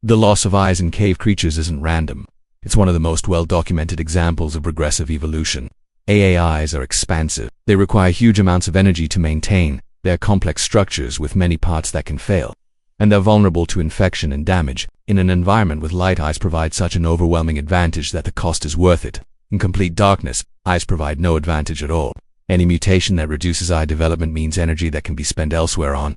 The loss of eyes in cave creatures isn't random. It's one of the most well-documented examples of regressive evolution. AAIs are expansive. They require huge amounts of energy to maintain. They're complex structures with many parts that can fail. And they're vulnerable to infection and damage. In an environment with light, eyes provide such an overwhelming advantage that the cost is worth it. In complete darkness, eyes provide no advantage at all. Any mutation that reduces eye development means energy that can be spent elsewhere on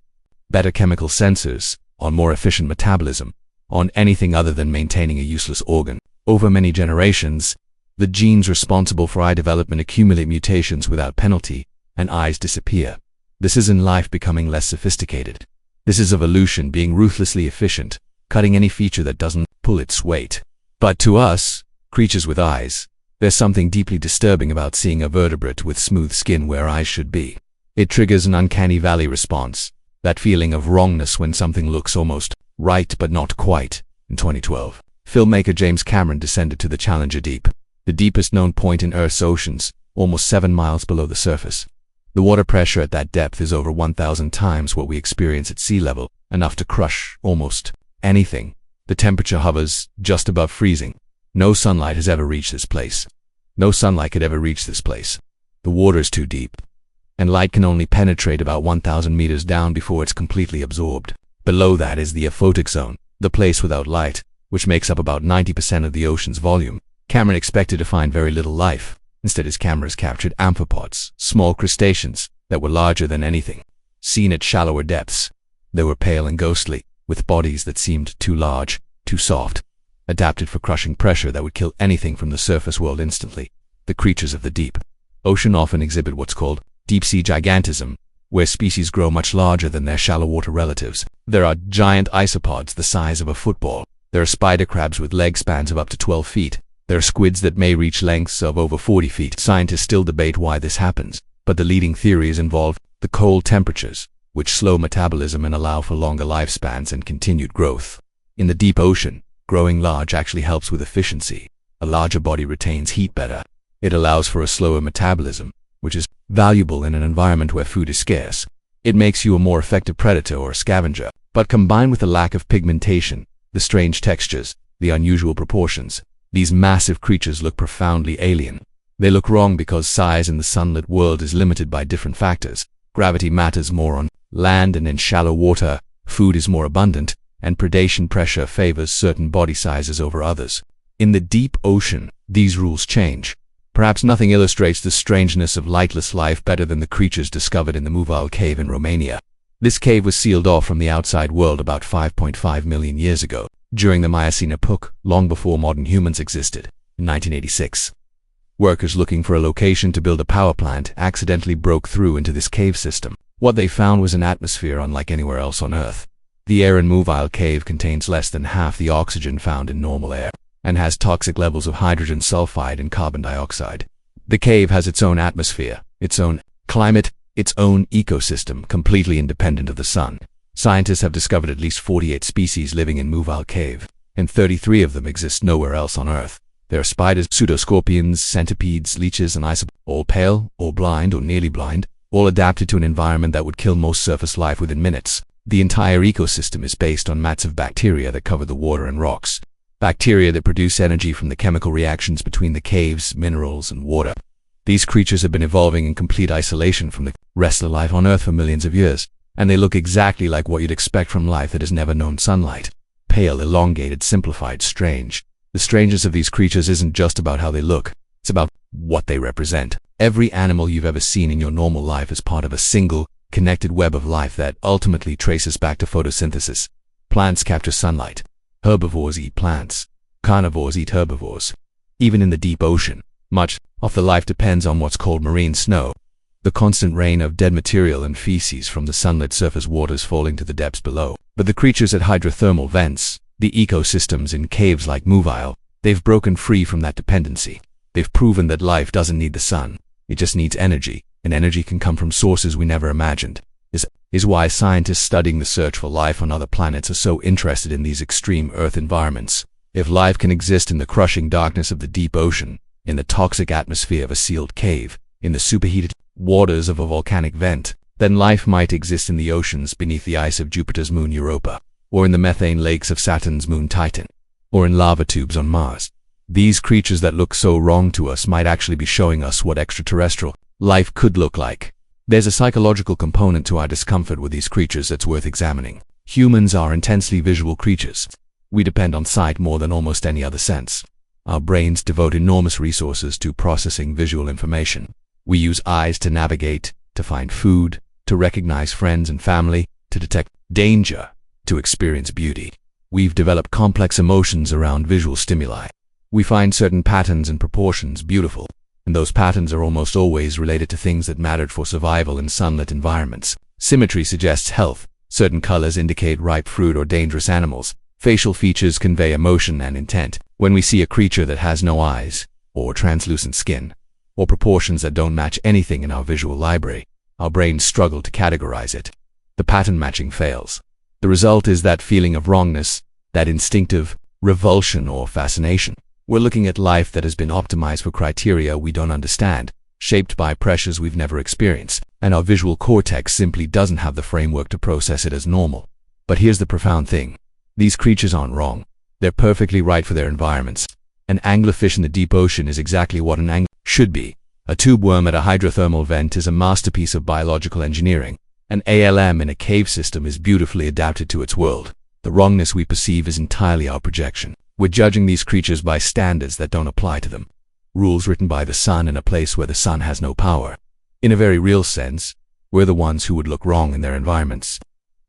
better chemical sensors, on more efficient metabolism, on anything other than maintaining a useless organ. Over many generations, the genes responsible for eye development accumulate mutations without penalty, and eyes disappear. This isn't life becoming less sophisticated. This is evolution being ruthlessly efficient, cutting any feature that doesn't pull its weight. But to us, creatures with eyes, there's something deeply disturbing about seeing a vertebrate with smooth skin where eyes should be. It triggers an uncanny valley response, that feeling of wrongness when something looks almost right but not quite. In 2012, filmmaker James Cameron descended to the Challenger Deep, the deepest known point in Earth's oceans, almost 7 miles below the surface. The water pressure at that depth is over 1,000 times what we experience at sea level, enough to crush almost anything. The temperature hovers just above freezing. No sunlight has ever reached this place. No sunlight could ever reach this place. The water is too deep, and light can only penetrate about 1,000 meters down before it's completely absorbed. Below that is the aphotic zone, the place without light, which makes up about 90% of the ocean's volume. Cameron expected to find very little life. Instead, his cameras captured amphipods, small crustaceans that were larger than anything seen at shallower depths. They were pale and ghostly, with bodies that seemed too large, too soft, adapted for crushing pressure that would kill anything from the surface world instantly. The creatures of the deep ocean often exhibit what's called deep-sea gigantism, where species grow much larger than their shallow water relatives. There are giant isopods the size of a football. There are spider crabs with leg spans of up to 12 feet. There are squids that may reach lengths of over 40 feet. Scientists still debate why this happens, but the leading theories involve the cold temperatures, which slow metabolism and allow for longer lifespans and continued growth. In the deep ocean, growing large actually helps with efficiency. A larger body retains heat better. It allows for a slower metabolism, which is valuable in an environment where food is scarce. It makes you a more effective predator or scavenger. But combined with the lack of pigmentation, the strange textures, the unusual proportions, these massive creatures look profoundly alien. They look wrong because size in the sunlit world is limited by different factors. Gravity matters more on land, and in shallow water, food is more abundant, and predation pressure favors certain body sizes over others. In the deep ocean, these rules change. Perhaps nothing illustrates the strangeness of lightless life better than the creatures discovered in the Muval cave in Romania. This cave was sealed off from the outside world about 5.5 million years ago, during the Miocene epoch, long before modern humans existed. In 1986, workers looking for a location to build a power plant accidentally broke through into this cave system. What they found was an atmosphere unlike anywhere else on Earth. The air in Muval cave contains less than half the oxygen found in normal air, and has toxic levels of hydrogen sulfide and carbon dioxide. The cave has its own atmosphere, its own climate, its own ecosystem, completely independent of the sun. Scientists have discovered at least 48 species living in Muval cave, and 33 of them exist nowhere else on Earth. There are spiders, pseudoscorpions, centipedes, leeches, and isopods, all pale, or blind, or nearly blind, all adapted to an environment that would kill most surface life within minutes. The entire ecosystem is based on mats of bacteria that cover the water and rocks. Bacteria that produce energy from the chemical reactions between the cave's minerals and water. These creatures have been evolving in complete isolation from the rest of life on Earth for millions of years, and they look exactly like what you'd expect from life that has never known sunlight. Pale, elongated, simplified, strange. The strangeness of these creatures isn't just about how they look, it's about what they represent. Every animal you've ever seen in your normal life is part of a single, connected web of life that ultimately traces back to photosynthesis. Plants capture sunlight. Herbivores eat plants. Carnivores eat herbivores. Even in the deep ocean, much of the life depends on what's called marine snow, the constant rain of dead material and feces from the sunlit surface waters falling to the depths below. But the creatures at hydrothermal vents, the ecosystems in caves like Muval, they've broken free from that dependency. They've proven that life doesn't need the sun, it just needs energy, and energy can come from sources we never imagined. This is why scientists studying the search for life on other planets are so interested in these extreme Earth environments. If life can exist in the crushing darkness of the deep ocean, in the toxic atmosphere of a sealed cave, in the superheated waters of a volcanic vent, then life might exist in the oceans beneath the ice of Jupiter's moon Europa, or in the methane lakes of Saturn's moon Titan, or in lava tubes on Mars. These creatures that look so wrong to us might actually be showing us what extraterrestrial life could look like. There's a psychological component to our discomfort with these creatures that's worth examining. Humans are intensely visual creatures. We depend on sight more than almost any other sense. Our brains devote enormous resources to processing visual information. We use eyes to navigate, to find food, to recognize friends and family, to detect danger, to experience beauty. We've developed complex emotions around visual stimuli. We find certain patterns and proportions beautiful, and those patterns are almost always related to things that mattered for survival in sunlit environments. Symmetry suggests health. Certain colors indicate ripe fruit or dangerous animals. Facial features convey emotion and intent. When we see a creature that has no eyes, or translucent skin, or proportions that don't match anything in our visual library, our brains struggle to categorize it. The pattern matching fails. The result is that feeling of wrongness, that instinctive revulsion or fascination. We're looking at life that has been optimized for criteria we don't understand, shaped by pressures we've never experienced, and our visual cortex simply doesn't have the framework to process it as normal. But here's the profound thing. These creatures aren't wrong. They're perfectly right for their environments. An anglerfish in the deep ocean is exactly what an angler should be. A tube worm at a hydrothermal vent is a masterpiece of biological engineering. An ALM in a cave system is beautifully adapted to its world. The wrongness we perceive is entirely our projection. We're judging these creatures by standards that don't apply to them. Rules written by the sun in a place where the sun has no power. In a very real sense, we're the ones who would look wrong in their environments.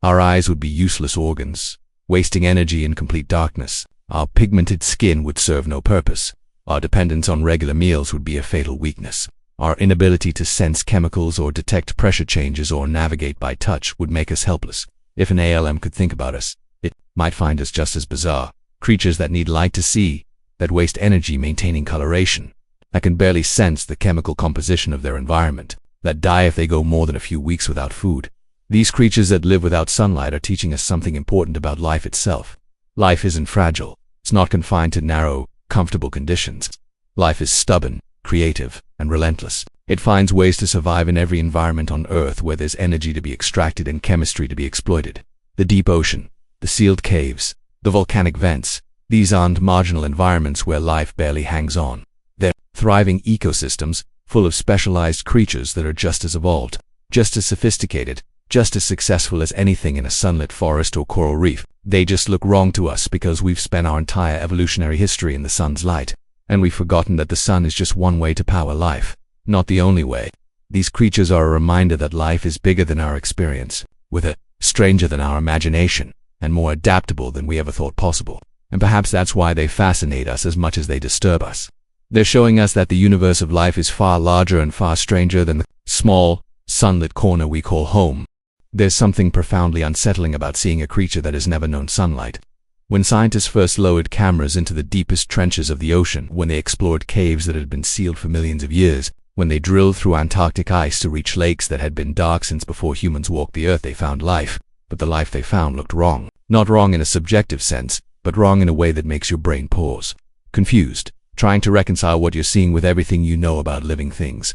Our eyes would be useless organs, wasting energy in complete darkness. Our pigmented skin would serve no purpose. Our dependence on regular meals would be a fatal weakness. Our inability to sense chemicals or detect pressure changes or navigate by touch would make us helpless. If an ALM could think about us, it might find us just as bizarre. Creatures that need light to see, that waste energy maintaining coloration, that can barely sense the chemical composition of their environment, that die if they go more than a few weeks without food. These creatures that live without sunlight are teaching us something important about life itself. Life isn't fragile. It's not confined to narrow, comfortable conditions. Life is stubborn, creative, and relentless. It finds ways to survive in every environment on Earth where there's energy to be extracted and chemistry to be exploited. The deep ocean, the sealed caves, the volcanic vents, these aren't marginal environments where life barely hangs on. They're thriving ecosystems full of specialized creatures that are just as evolved, just as sophisticated, just as successful as anything in a sunlit forest or coral reef. They just look wrong to us because we've spent our entire evolutionary history in the sun's light, and we've forgotten that the sun is just one way to power life, not the only way. These creatures are a reminder that life is bigger than our experience, with a stranger than our imagination, and more adaptable than we ever thought possible. And perhaps that's why they fascinate us as much as they disturb us. They're showing us that the universe of life is far larger and far stranger than the small, sunlit corner we call home. There's something profoundly unsettling about seeing a creature that has never known sunlight. When scientists first lowered cameras into the deepest trenches of the ocean, when they explored caves that had been sealed for millions of years, when they drilled through Antarctic ice to reach lakes that had been dark since before humans walked the earth, they found life. But the life they found looked wrong. Not wrong in a subjective sense, but wrong in a way that makes your brain pause. Confused, trying to reconcile what you're seeing with everything you know about living things.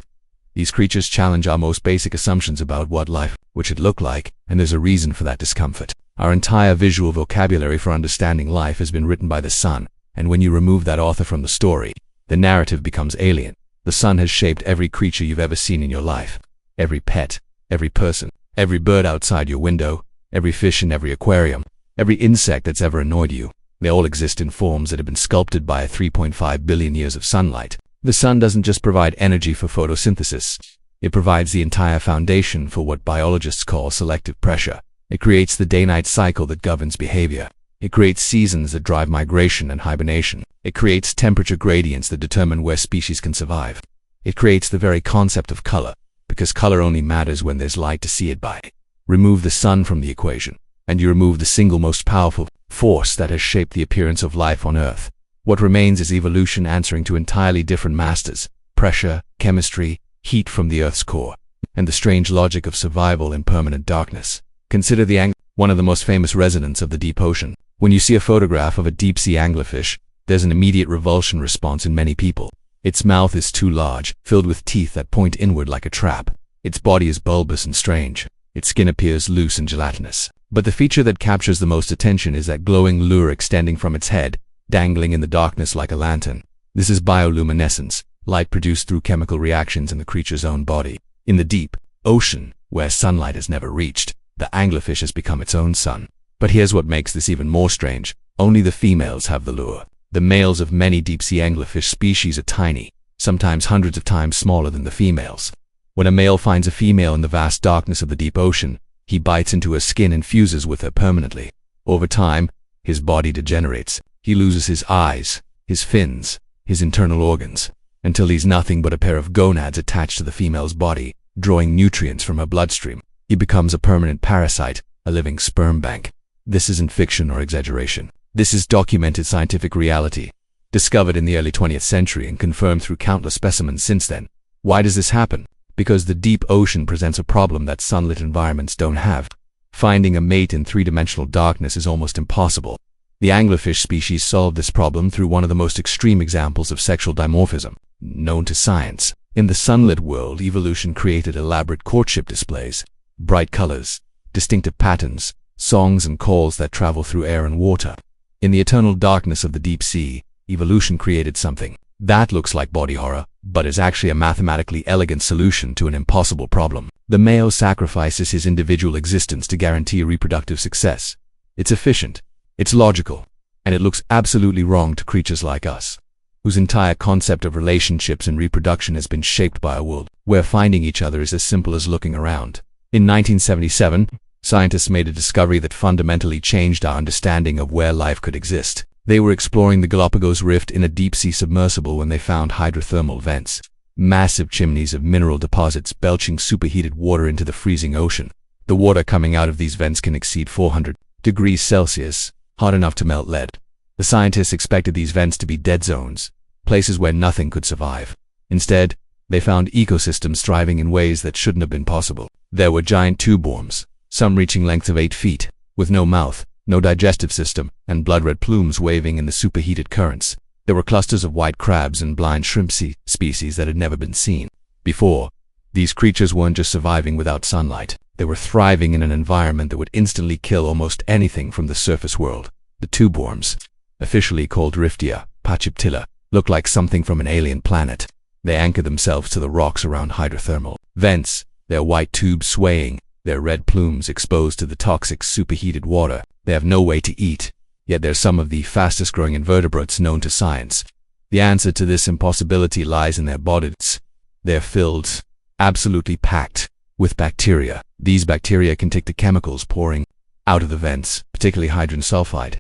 These creatures challenge our most basic assumptions about what life should look like, and there's a reason for that discomfort. Our entire visual vocabulary for understanding life has been written by the sun, and when you remove that author from the story, the narrative becomes alien. The sun has shaped every creature you've ever seen in your life. Every pet, every person, every bird outside your window, every fish in every aquarium, every insect that's ever annoyed you. They all exist in forms that have been sculpted by 3.5 billion years of sunlight. The sun doesn't just provide energy for photosynthesis. It provides the entire foundation for what biologists call selective pressure. It creates the day-night cycle that governs behavior. It creates seasons that drive migration and hibernation. It creates temperature gradients that determine where species can survive. It creates the very concept of color, because color only matters when there's light to see it by. Remove the sun from the equation, and you remove the single most powerful force that has shaped the appearance of life on Earth. What remains is evolution answering to entirely different masters: pressure, chemistry, heat from the Earth's core, and the strange logic of survival in permanent darkness. Consider the angler, one of the most famous residents of the deep ocean. When you see a photograph of a deep-sea anglerfish, there's an immediate revulsion response in many people. Its mouth is too large, filled with teeth that point inward like a trap. Its body is bulbous and strange. Its skin appears loose and gelatinous. But the feature that captures the most attention is that glowing lure extending from its head, dangling in the darkness like a lantern. This is bioluminescence, light produced through chemical reactions in the creature's own body. In the deep ocean, where sunlight has never reached, the anglerfish has become its own sun. But here's what makes this even more strange. Only the females have the lure. The males of many deep-sea anglerfish species are tiny, sometimes hundreds of times smaller than the females. When a male finds a female in the vast darkness of the deep ocean, he bites into her skin and fuses with her permanently. Over time, his body degenerates. He loses his eyes, his fins, his internal organs, until he's nothing but a pair of gonads attached to the female's body, drawing nutrients from her bloodstream. He becomes a permanent parasite, a living sperm bank. This isn't fiction or exaggeration. This is documented scientific reality, discovered in the early 20th century and confirmed through countless specimens since then. Why does this happen? Because the deep ocean presents a problem that sunlit environments don't have. Finding a mate in three-dimensional darkness is almost impossible. The anglerfish species solved this problem through one of the most extreme examples of sexual dimorphism known to science. In the sunlit world, evolution created elaborate courtship displays, bright colors, distinctive patterns, songs and calls that travel through air and water. In the eternal darkness of the deep sea, evolution created something that looks like body horror, but is actually a mathematically elegant solution to an impossible problem. The male sacrifices his individual existence to guarantee reproductive success. It's efficient, it's logical, and it looks absolutely wrong to creatures like us, whose entire concept of relationships and reproduction has been shaped by a world where finding each other is as simple as looking around. In 1977, scientists made a discovery that fundamentally changed our understanding of where life could exist. They were exploring the Galapagos Rift in a deep-sea submersible when they found hydrothermal vents, massive chimneys of mineral deposits belching superheated water into the freezing ocean. The water coming out of these vents can exceed 400 degrees Celsius, hot enough to melt lead. The scientists expected these vents to be dead zones, places where nothing could survive. Instead, they found ecosystems thriving in ways that shouldn't have been possible. There were giant tube worms, some reaching lengths of 8 feet, with no mouth, no digestive system, and blood-red plumes waving in the superheated currents. There were clusters of white crabs and blind shrimp species that had never been seen before. These creatures weren't just surviving without sunlight. They were thriving in an environment that would instantly kill almost anything from the surface world. The tube worms, officially called Riftia pachyptilla, looked like something from an alien planet. They anchored themselves to the rocks around hydrothermal vents, their white tubes swaying, their red plumes exposed to the toxic superheated water. They have no way to eat, yet they're some of the fastest-growing invertebrates known to science. The answer to this impossibility lies in their bodies. They're filled, absolutely packed, with bacteria. These bacteria can take the chemicals pouring out of the vents, particularly hydrogen sulfide,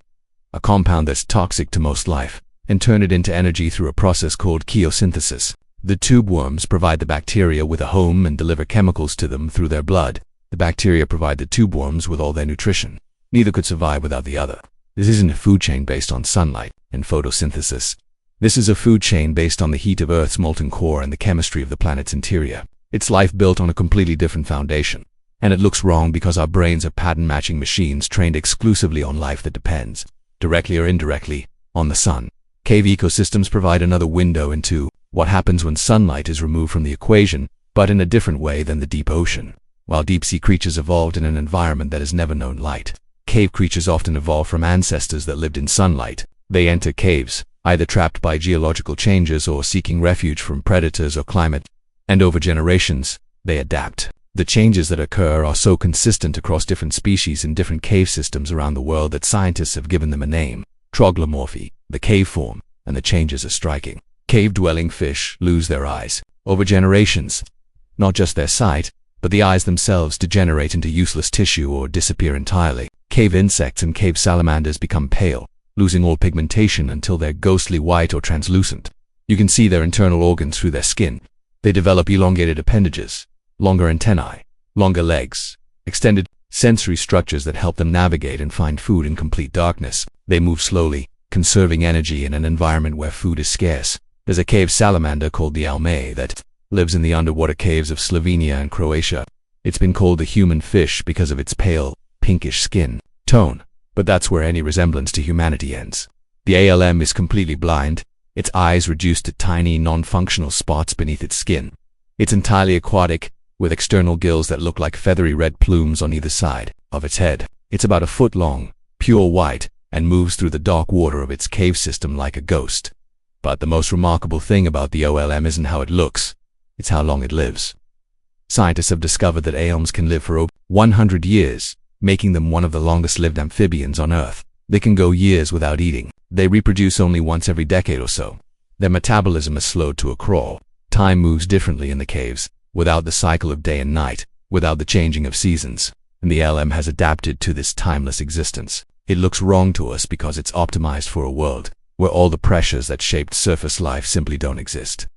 a compound that's toxic to most life, and turn it into energy through a process called chemosynthesis. The tube worms provide the bacteria with a home and deliver chemicals to them through their blood. The bacteria provide the tube worms with all their nutrition. Neither could survive without the other. This isn't a food chain based on sunlight and photosynthesis. This is a food chain based on the heat of Earth's molten core and the chemistry of the planet's interior. It's life built on a completely different foundation. And it looks wrong because our brains are pattern-matching machines trained exclusively on life that depends, directly or indirectly, on the sun. Cave ecosystems provide another window into what happens when sunlight is removed from the equation, but in a different way than the deep ocean. While deep-sea creatures evolved in an environment that has never known light, cave creatures often evolved from ancestors that lived in sunlight. They enter caves, either trapped by geological changes or seeking refuge from predators or climate. And over generations, they adapt. The changes that occur are so consistent across different species in different cave systems around the world that scientists have given them a name: troglomorphy, the cave form, and the changes are striking. Cave-dwelling fish lose their eyes over generations. Not just their sight, but the eyes themselves degenerate into useless tissue or disappear entirely. Cave insects and cave salamanders become pale, losing all pigmentation until they're ghostly white or translucent. You can see their internal organs through their skin. They develop elongated appendages, longer antennae, longer legs, extended sensory structures that help them navigate and find food in complete darkness. They move slowly, conserving energy in an environment where food is scarce. There's a cave salamander called the almay that lives in the underwater caves of Slovenia and Croatia. It's been called the human fish because of its pale, pinkish skin tone, but that's where any resemblance to humanity ends. The ALM is completely blind, its eyes reduced to tiny, non-functional spots beneath its skin. It's entirely aquatic, with external gills that look like feathery red plumes on either side of its head. It's about a foot long, pure white, and moves through the dark water of its cave system like a ghost. But the most remarkable thing about the OLM isn't how it looks, it's how long it lives. Scientists have discovered that ALMs can live for over 100 years, making them one of the longest-lived amphibians on Earth. They can go years without eating. They reproduce only once every decade or so. Their metabolism is slowed to a crawl. Time moves differently in the caves, without the cycle of day and night, without the changing of seasons. And the LM has adapted to this timeless existence. It looks wrong to us because it's optimized for a world where all the pressures that shaped surface life simply don't exist.